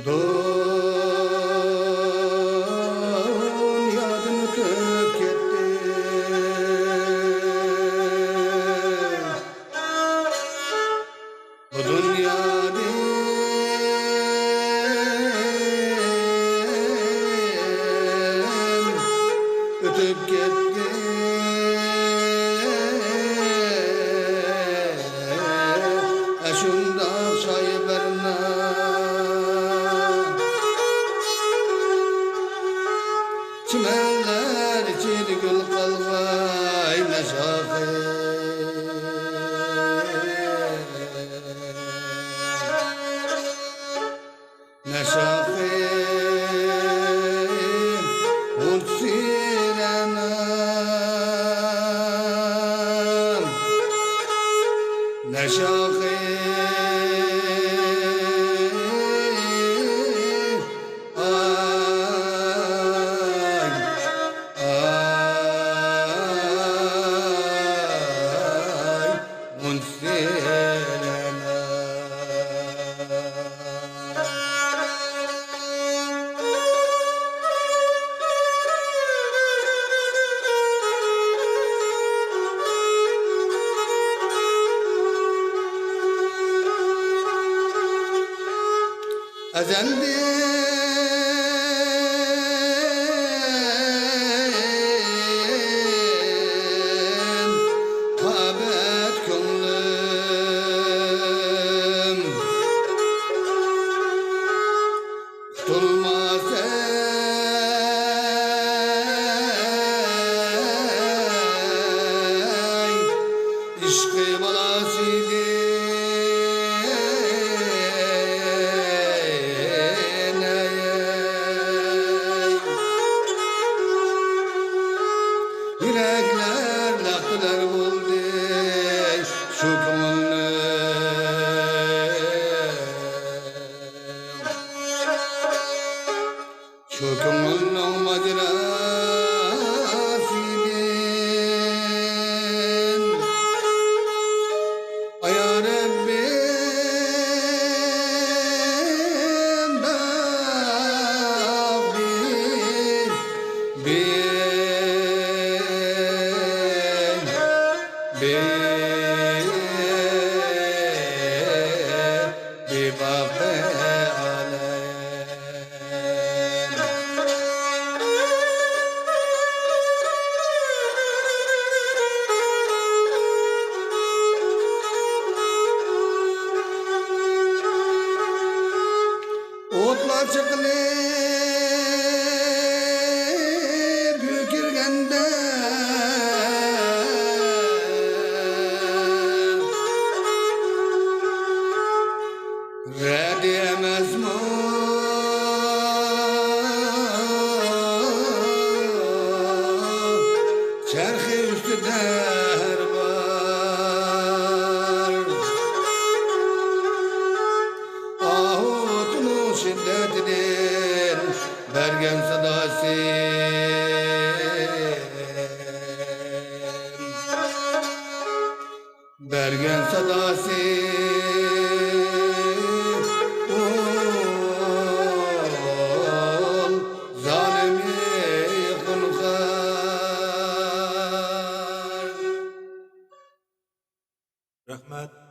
Dünyadan ötüp gitti. Bu dünyadan ötüp gitti. Şundan sayılarına çimenler içeri gül kalvay meşafe meşafe unsirenam meşafe Ezelden tabet könlüm tutulmaz ey işkı balasıydı. Yürekler laktılar buldu şu kımılnım macerasıydın. Ay ya Rabbim بباقي عليم Otlar çıkılır bükürgende ve diyemez mi çerhi üstü der var. Ahut'un şiddetidir bergen sadası bergen sadası Rahmet